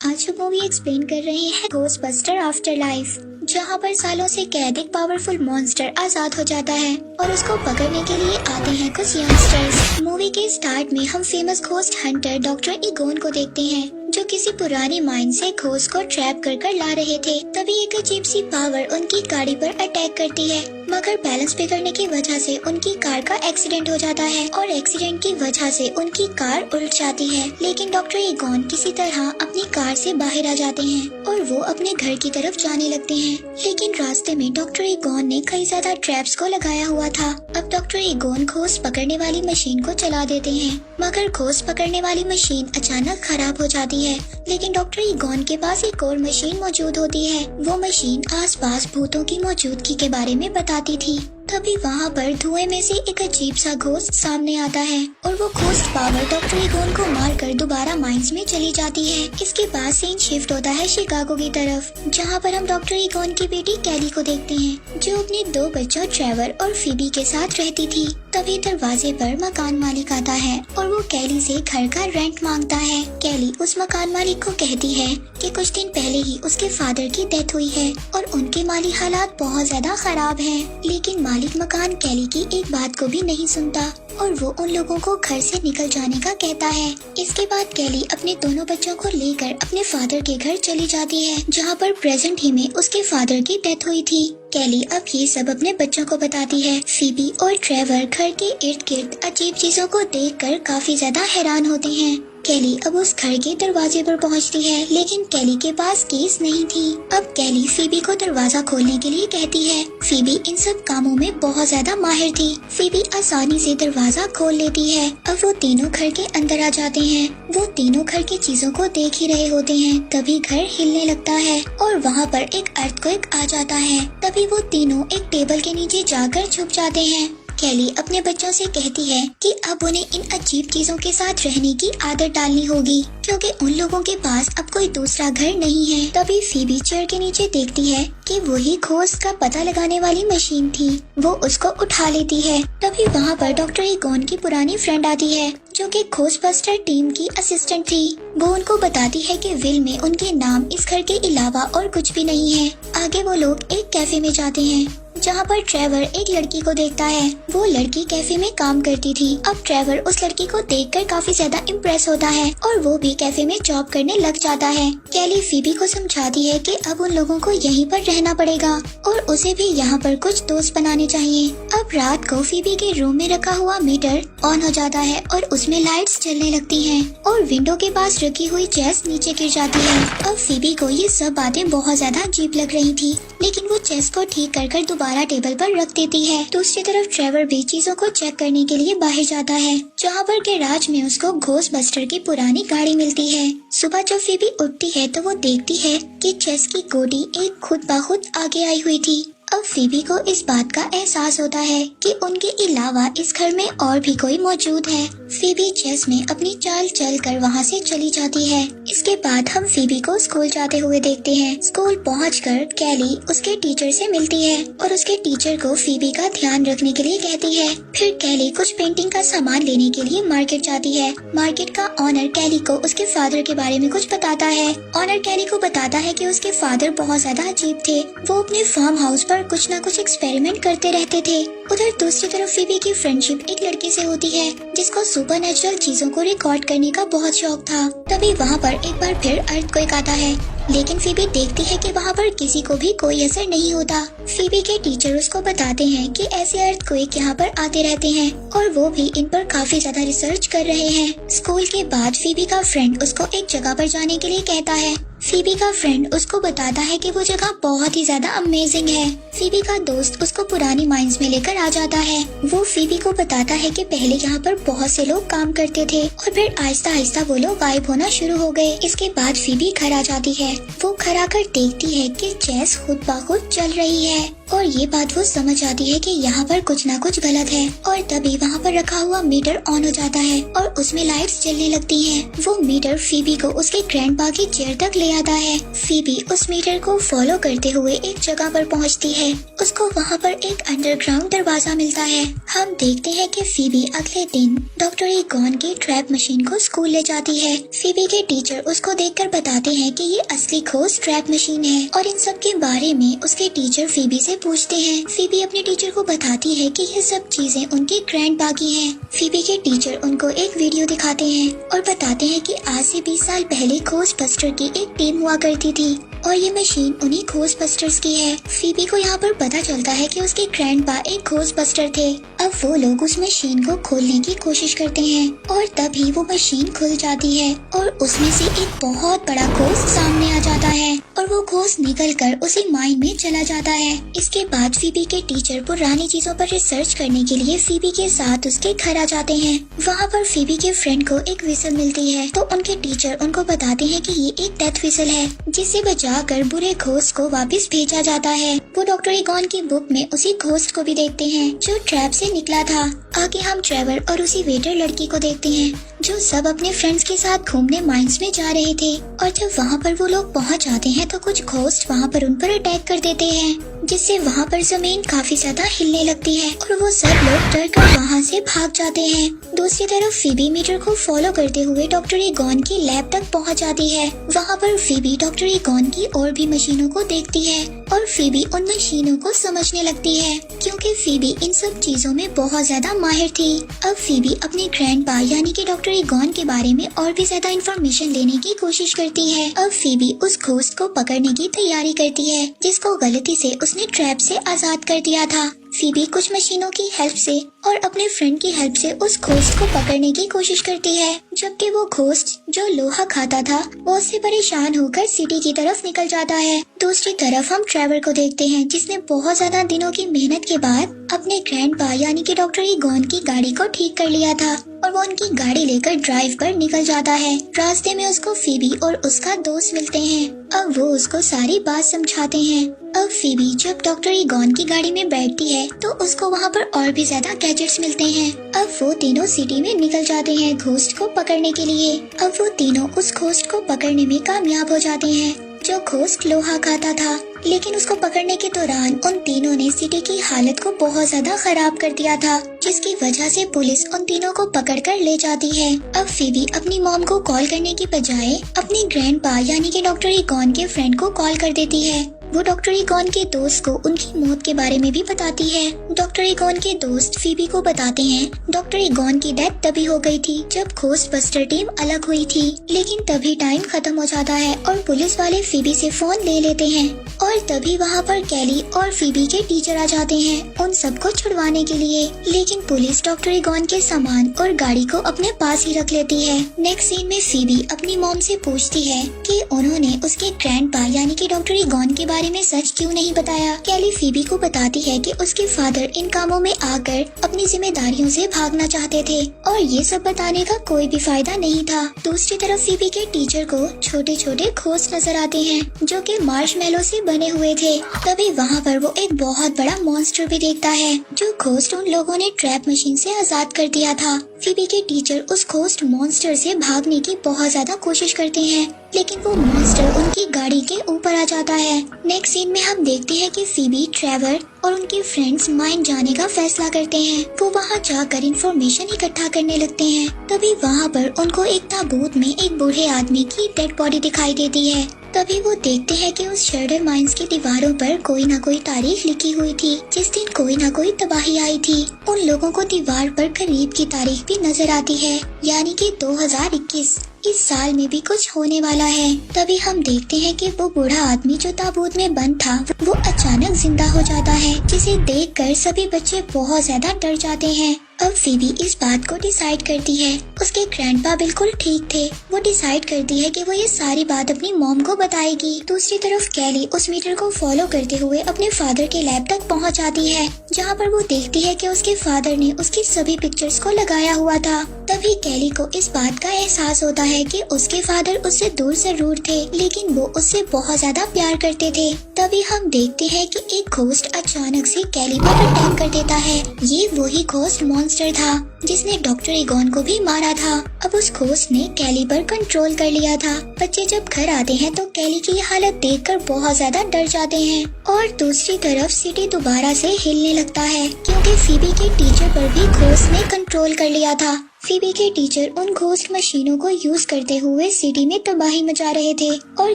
आज हम movie explain कर रहे हैं घोस्टबस्टर आफ्टर लाइफ, जहाँ पर सालों से कैद एक पावरफुल मॉन्स्टर आजाद हो जाता है और उसको पकड़ने के लिए आते हैं कुछ यंगस्टर्स। मूवी के स्टार्ट में हम फेमस घोस्ट हंटर डॉक्टर इगोन को देखते हैं, जो किसी पुरानी माइन से घोस्ट को ट्रैप कर ला रहे थे। तभी एक अजीब सी पावर उनकी गाड़ी पर अटैक करती है, मगर बैलेंस बिगड़ने की वजह से उनकी कार का एक्सीडेंट हो जाता है और एक्सीडेंट की वजह से उनकी कार उल्ट जाती है। लेकिन डॉक्टर इगोन किसी तरह अपनी कार से बाहर आ जाते हैं और वो अपने घर की तरफ जाने लगते हैं। लेकिन रास्ते में डॉक्टर इगोन ने कई ज्यादा ट्रैप्स को लगाया हुआ था। अब डॉक्टर इगोन घोस्ट पकड़ने वाली मशीन को चला देते हैं, मगर घोस्ट पकड़ने वाली मशीन अचानक खराब हो जाती है। लेकिन डॉक्टर इगोन के पास एक और मशीन मौजूद होती है। वो मशीन आसपास भूतों की मौजूदगी के बारे में बताती थी। तभी वहाँ पर धुएं में से एक अजीब सा घोस्ट सामने आता है और वो घोस्ट पावर डॉक्टर इगोन को मारकर दोबारा माइंस में चली जाती है। इसके बाद सीन शिफ्ट होता है शिकागो की तरफ, जहाँ पर हम डॉक्टर इगोन की बेटी कैली को देखते हैं, जो अपने 2 बच्चों ट्रेवर और फीबी के साथ रहती थी। तभी दरवाजे पर मकान मालिक आता है और वो कैली से घर का रेंट मांगता है। कैली उस मकान मालिक को कहती है कि कुछ दिन पहले ही उसके फादर की डेथ हुई है और उनके माली हालात बहुत ज्यादा खराब हैं। लेकिन मालिक मकान कैली की एक बात को भी नहीं सुनता और वो उन लोगों को घर से निकल जाने का कहता है। इसके बाद कैली अपने दोनों बच्चों को लेकर अपने फादर के घर चली जाती है, जहाँ पर प्रेजेंट ही में उसके फादर की डेथ हुई थी। कैली अब ये सब अपने बच्चों को बताती है। फीबी और ट्रेवर घर के इर्द गिर्द अजीब चीजों को देखकर काफी ज्यादा हैरान होते हैं। कैली अब उस घर के दरवाजे पर पहुंचती है, लेकिन कैली के पास कीज नहीं थी। अब कैली फीबी को दरवाजा खोलने के लिए कहती है। फीबी इन सब कामों में बहुत ज्यादा माहिर थी। फीबी आसानी से दरवाजा खोल लेती है। अब वो तीनों घर के अंदर आ जाते हैं। वो तीनों घर की चीजों को देख ही रहे होते हैं, तभी घर हिलने लगता है और वहाँ पर एक अर्थक्वेक आ जाता है। तभी वो तीनों एक टेबल के नीचे जाकर छुप जाते हैं। कैली अपने बच्चों से कहती है कि अब उन्हें इन अजीब चीजों के साथ रहने की आदत डालनी होगी, क्योंकि उन लोगों के पास अब कोई दूसरा घर नहीं है। तभी फीबी चेयर के नीचे देखती है कि वही घोस्ट का पता लगाने वाली मशीन थी। वो उसको उठा लेती है। तभी वहाँ पर डॉक्टर इगोन की पुरानी फ्रेंड आती है, जो कि घोस्टबस्टर टीम की असिस्टेंट थी। वो उनको बताती है कि विल में उनके नाम इस घर के अलावा और कुछ भी नहीं है। आगे वो लोग एक कैफे में जाते हैं, जहाँ पर ट्रेवर एक लड़की को देखता है। वो लड़की कैफे में काम करती थी। अब ट्रेवर उस लड़की को देखकर काफी ज्यादा इम्प्रेस होता है और वो भी कैफे में जॉब करने लग जाता है। कैली फीबी को समझाती है कि अब उन लोगों को यहीं पर रहना पड़ेगा और उसे भी यहाँ पर कुछ दोस्त बनाने चाहिए। अब रात को फीबी के रूम में रखा हुआ मीटर ऑन हो जाता है और उसमें लाइट्स जलने लगती हैं और विंडो के पास रखी हुई चेस नीचे गिर जाती है। अब फीबी को ये सब बातें बहुत ज्यादा अजीब लग रही थी, लेकिन वो चेस को ठीक कर दोबारा टेबल पर रख देती है। दूसरी तरफ ट्रेवर भी चीजों को चेक करने के लिए बाहर जाता है, जहाँ पर गैराज में उसको घोस्टबस्टर की पुरानी गाड़ी मिलती है। सुबह जब फीबी उठती है तो वो देखती है कि चेस की गोटी एक खुद ब खुद आगे आई हुई थी। अब फीबी को इस बात का एहसास होता है कि उनके अलावा इस घर में और भी कोई मौजूद है। फीबी चेस में अपनी चाल चल कर वहाँ से चली जाती है। इसके बाद हम फीबी को स्कूल जाते हुए देखते हैं। स्कूल पहुंचकर कैली उसके टीचर से मिलती है और उसके टीचर को फीबी का ध्यान रखने के लिए कहती है। फिर कैली कुछ पेंटिंग का सामान लेने के लिए मार्केट जाती है। मार्केट का ऑनर कैली को उसके फादर के बारे में कुछ बताता है। ऑनर कैली को बताता है कि उसके फादर बहुत ज्यादा अजीब थे। वो अपने फार्म हाउस पर कुछ न कुछ एक्सपेरिमेंट करते रहते थे। उधर दूसरी तरफ फीबी की फ्रेंडशिप एक लड़की से होती है, जिसको सुपरनेचुरल चीजों को रिकॉर्ड करने का बहुत शौक था। तभी वहाँ पर एक बार फिर अर्थक्वेक आता है, लेकिन फीबी देखती है कि वहाँ पर किसी को भी कोई असर नहीं होता। फीबी के टीचर उसको बताते हैं कि ऐसे अर्थक्वेक यहाँ पर आते रहते हैं और वो भी इन पर काफी ज्यादा रिसर्च कर रहे हैं। स्कूल के बाद फीबी का फ्रेंड उसको एक जगह पर जाने के लिए कहता है। फीबी का फ्रेंड उसको बताता है कि वो जगह बहुत ही ज्यादा अमेजिंग है। फीबी का दोस्त उसको पुरानी माइंस में लेकर आ जाता है। वो फीबी को बताता है कि पहले यहाँ पर बहुत से लोग काम करते थे और फिर आहिस्ता आहिस्ता वो लोग गायब होना शुरू हो गए। इसके बाद फीबी घर आ जाती है। वो घर आकर देखती है कि चेस खुद ब खुद चल रही है। और ये बात वो समझ आती है कि यहाँ पर कुछ ना कुछ गलत है। और तभी वहाँ पर रखा हुआ मीटर ऑन हो जाता है और उसमें लाइट्स जलने लगती हैं। वो मीटर फीबी को उसके ग्रैंडपा की चेयर तक ले आता है। फीबी उस मीटर को फॉलो करते हुए एक जगह पर पहुँचती है। उसको वहाँ पर एक अंडरग्राउंड दरवाजा मिलता है। हम देखते हैं कि फीबी अगले दिन डॉक्टर ईगॉन की ट्रैप मशीन को स्कूल ले जाती है। फीबी के टीचर उसको देखकर बताते हैं कि ये असली खोज ट्रैप मशीन है और इन सब के बारे में उसके टीचर फीबी से पूछते हैं। फीबी अपने टीचर को बताती है कि ये सब चीजें उनकी ग्रैंडपा की हैं। फीबी के टीचर उनको एक वीडियो दिखाते हैं और बताते हैं कि आज से 20 साल पहले खोज बस्टर की एक टीम हुआ करती थी और ये मशीन उन्हीं खोज बस्टर्स की है। फीबी को यहाँ पर पता चलता है कि उसके ग्रैंडपा एक खोज बस्टर थे। अब वो लोग उस मशीन को खोलने की कोशिश करते हैं और तभी वो मशीन खुल जाती है और उसमें से एक बहुत बड़ा घोस्ट सामने आ जाता है और वो घोस्ट निकलकर उसी माइन में चला जाता है। इसके बाद फीबी के टीचर पुरानी चीजों पर रिसर्च करने के लिए फीबी के साथ उसके घर आ जाते हैं। वहाँ पर फीबी के फ्रेंड को एक विसल मिलती है तो उनके टीचर उनको बताते हैं कि ये एक डेथ विसल है जिसे बचाकर बुरे घोस्ट को वापस भेजा जाता है। वो डॉक्टर ईगॉन की बुक में उसी घोस्ट को भी देखते हैं जो ट्रैप से निकला था। आगे हम ट्रेवर और उसी वेटर लड़की को देखते हैं जो सब अपने फ्रेंड्स के साथ घूमने माइंस में जा रहे थे और जब वहाँ पर वो लोग पहुँच जाते हैं तो कुछ घोस्ट वहाँ पर उन पर अटैक कर देते हैं जिससे वहाँ पर जमीन काफी ज्यादा हिलने लगती है और वो सब लोग डर कर वहाँ से भाग जाते हैं। दूसरी तरफ फीबी मीटर को फॉलो करते हुए डॉक्टर ईगॉन की लैब तक पहुँच जाती है। वहाँ पर फीबी डॉक्टर ईगॉन की और भी मशीनों को देखती है और फीबी उन मशीनों को समझने लगती है क्योंकि फीबी इन सब चीजों में बहुत ज्यादा माहिर थी। अब फीबी अपने ग्रैंडपा यानी कि डॉक्टर ईगॉन के बारे में और भी ज्यादा इंफॉर्मेशन लेने की कोशिश करती है। अब फीबी उस घोस्ट को पकड़ने की तैयारी करती है जिसको गलती से उसने ट्रैप से आजाद कर दिया था। फीबी कुछ मशीनों की हेल्प से और अपने फ्रेंड की हेल्प से उस घोस्ट को पकड़ने की कोशिश करती है जबकि वो घोस्ट जो लोहा खाता था वो उससे परेशान होकर सिटी की तरफ निकल जाता है। दूसरी तरफ हम ट्रेवर को देखते हैं जिसने बहुत ज्यादा दिनों की मेहनत के बाद अपने ग्रैंडपा यानी कि डॉक्टर ईगॉन की गाड़ी को ठीक कर लिया था और वो उनकी गाड़ी लेकर ड्राइव पर निकल जाता है। रास्ते में उसको फीबी और उसका दोस्त मिलते हैं। अब वो उसको सारी बात समझाते हैं। अब फीबी जब डॉक्टर ईगॉन की गाड़ी में बैठती है तो उसको वहाँ पर और भी ज्यादा गैजेट्स मिलते हैं। अब वो तीनों सिटी में निकल जाते हैं घोस्ट को पकड़ने के लिए। अब वो तीनों उस घोस्ट को पकड़ने में कामयाब हो जाते हैं जो घोस्ट लोहा खाता था, लेकिन उसको पकड़ने के दौरान उन तीनों ने सिटी की हालत को बहुत ज्यादा खराब कर दिया था जिसकी वजह से पुलिस उन तीनों को पकड़कर ले जाती है। अब फीबी अपनी मॉम को कॉल करने की बजाय अपने ग्रैंडपा यानी कि डॉक्टर ईगॉन के फ्रेंड को कॉल कर देती है। वो डॉक्टर ईगॉन के दोस्त को उनकी मौत के बारे में भी बताती है। डॉक्टर ईगॉन के दोस्त फीबी को बताते हैं डॉक्टर ईगॉन की डेथ तभी हो गई थी जब घोस्ट बस्टर टीम अलग हुई थी, लेकिन तभी टाइम खत्म हो जाता है और पुलिस वाले फीबी से फोन ले लेते हैं और तभी वहाँ पर कैली और फीबी के टीचर आ जाते हैं उन सबको छुड़वाने के लिए, लेकिन पुलिस डॉक्टर ईगॉन के सामान और गाड़ी को अपने पास ही रख लेती है। नेक्स्ट सीन में फीबी अपनी मॉम से पूछती है कि उन्होंने उसके ग्रैंडपा यानी कि डॉक्टर ईगॉन के बारे में सच क्यों नहीं बताया। कैली फीबी को बताती है कि उसके फादर इन कामों में आकर अपनी जिम्मेदारियों से भागना चाहते थे और ये सब बताने का कोई भी फायदा नहीं था। दूसरी तरफ फीबी के टीचर को छोटे छोटे घोस्ट नजर आते हैं जो कि मार्शमैलो से बने हुए थे। तभी वहाँ पर वो एक बहुत बड़ा मॉन्स्टर भी देखता है जो घोस्ट उन लोगों ने ट्रैप मशीन से आजाद कर दिया था। फीबी के टीचर उस घोस्ट मॉन्स्टर से भागने की बहुत ज्यादा कोशिश करते हैं लेकिन वो मॉन्स्टर उनकी गाड़ी के ऊपर आ जाता है। नेक्स्ट सीन में हम देखते हैं कि फीबी, ट्रेवर और उनके फ्रेंड्स माइन जाने का फैसला करते हैं। वो वहाँ जाकर इंफॉर्मेशन इकट्ठा करने लगते हैं। तभी वहाँ पर उनको एक ताबूत में एक बूढ़े आदमी की डेड बॉडी दिखाई देती है। तभी वो देखते हैं कि उस शर्डर माइंस की दीवारों पर कोई न कोई तारीख लिखी हुई थी जिस दिन कोई न कोई तबाही आई थी। उन लोगों को दीवार पर करीब की तारीख भी नजर आती है यानी कि 2021। इस साल में भी कुछ होने वाला है। तभी हम देखते हैं कि वो बूढ़ा आदमी जो ताबूत में बंद था वो अचानक जिंदा हो जाता है जिसे देखकर सभी बच्चे बहुत ज्यादा डर जाते हैं अब फीबी इस बात को डिसाइड करती है। उसके ग्रैंडपा बिल्कुल ठीक थे। वो डिसाइड करती है कि वो ये सारी बात अपनी मॉम को बताएगी। दूसरी तरफ कैली उस मीटर को फॉलो करते हुए अपने फादर के लैब तक पहुंच जाती है, जहां पर वो देखती है कि उसके फादर ने उसकी सभी पिक्चर्स को लगाया हुआ था। तभी कैली को इस बात का एहसास होता है कि उसके फादर उससे दूर से रूड थे, लेकिन वो उससे बहुत ज्यादा प्यार करते थे। तभी हम देखते हैं कि एक घोस्ट अचानक से कैली पर अटैक कर देता है। ये वही घोस्ट मॉन्स्टर था जिसने डॉक्टर ईगॉन को भी मारा था। अब उस घोस्ट ने कैली पर कंट्रोल कर लिया था। बच्चे जब घर आते हैं तो कैली की हालत देखकर बहुत ज्यादा डर जाते हैं। और दूसरी तरफ सिटी दोबारा से हिलने लगता है, क्योंकि फीबी के टीचर पर भी घोस्ट ने कंट्रोल कर लिया था। फीबी के टीचर उन घोस्ट मशीनों को यूज करते हुए सिटी में तबाही मचा रहे थे, और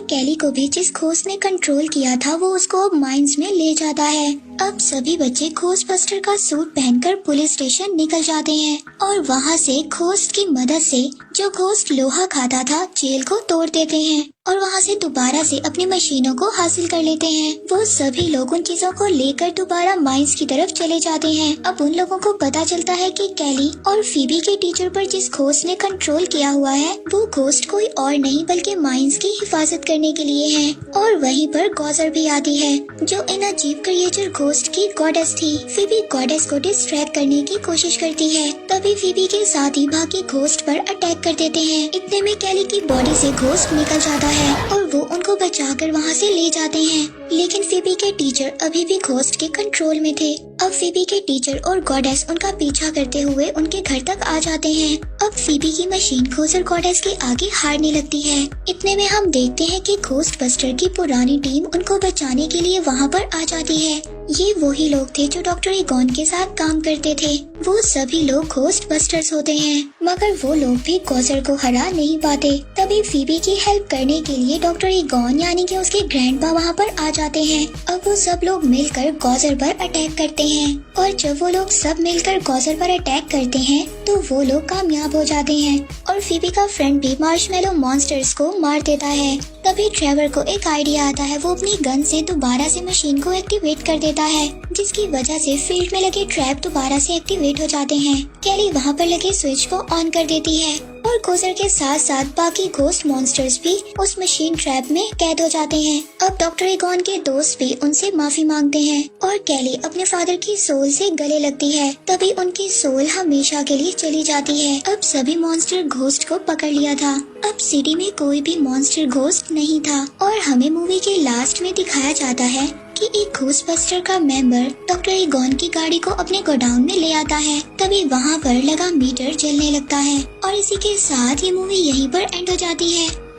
कैली को भी जिस घोस्ट ने कंट्रोल किया था वो उसको अब माइंस में ले जाता है। अब सभी बच्चे घोस्ट बस्टर का सूट पहनकर पुलिस स्टेशन निकल जाते हैं, और वहाँ से घोस्ट की मदद से जो घोस्ट लोहा खाता था जेल को तोड़ देते हैं, और वहाँ से दोबारा से अपनी मशीनों को हासिल कर लेते हैं। वो सभी लोग उन चीजों को लेकर दोबारा माइंस की तरफ चले जाते हैं। अब उन लोगों को पता चलता है कि कैली और फीबी के टीचर पर जिस घोस्ट ने कंट्रोल किया हुआ है वो घोस्ट कोई और नहीं बल्कि माइंस की हिफाजत करने के लिए है। और वहीं पर गॉजर भी आती है, जो इन अजीब क्रिएचर घोस्ट की गॉडेस थी। फीबी गॉडेस को डिस्ट्रैक्ट करने की कोशिश करती है। तभी फीबी के साथ ही बाकी घोस्ट पर अटैक कर देते हैं। इतने में कैली की बॉडी से घोस्ट निकल जाता है और वो उनको बचाकर वहाँ से ले जाते हैं, लेकिन फीबी के टीचर अभी भी घोस्ट के कंट्रोल में थे। अब फीबी के टीचर और गॉडेस उनका पीछा करते हुए उनके घर तक आ जाते हैं। अब फीबी की मशीन घोस्ट गॉडेस के आगे हारने लगती है। इतने में हम देखते हैं कि घोस्ट बस्टर की पुरानी टीम उनको बचाने के लिए वहाँ पर आ जाती है। ये वही लोग थे जो डॉक्टर ईगॉन के साथ काम करते थे। वो सभी लोग घोस्ट बस्टर्स होते हैं, मगर वो लोग भी गॉजर को हरा नहीं पाते। तभी फीबी की हेल्प करने के लिए डॉक्टर ईगॉन यानी कि उसके ग्रैंडपा वहाँ पर आ जाते हैं। अब वो सब लोग मिलकर गॉजर पर अटैक करते हैं, और जब वो लोग सब मिलकर गॉजर पर अटैक करते हैं तो वो लोग कामयाब हो जाते हैं, और फीबी का फ्रेंड भी मार्शमैलो मॉन्स्टर्स को मार देता है। तभी ट्रेवर को एक आइडिया आता है। वो अपनी गन से दोबारा से मशीन को एक्टिवेट कर देता है, जिसकी वजह से फील्ड में लगे ट्रैप दोबारा से एक्टिवेट हो जाते हैं। कैली वहाँ पर लगे स्विच को ऑन कर देती है, और गोजर के साथ साथ बाकी घोस्ट मॉन्स्टर्स भी उस मशीन ट्रैप में कैद हो जाते हैं। अब डॉक्टर ईगॉन के दोस्त भी उनसे माफी मांगते हैं, और कैली अपने फादर की सोल से गले लगती है। तभी उनकी सोल हमेशा के लिए चली जाती है। अब सभी मॉन्स्टर घोस्ट को पकड़ लिया था। अब सिटी में कोई भी मॉन्स्टर घोस्ट नहीं था, और हमें मूवी के लास्ट में दिखाया जाता है कि एक घोस्ट बस्टर का मेंबर डॉक्टर ईगॉन की गाड़ी को अपने गोडाउन में ले आता है। तभी वहाँ पर लगा मीटर जलने लगता है, और इसी के साथ ये मूवी यहीं पर एंड हो जाती है।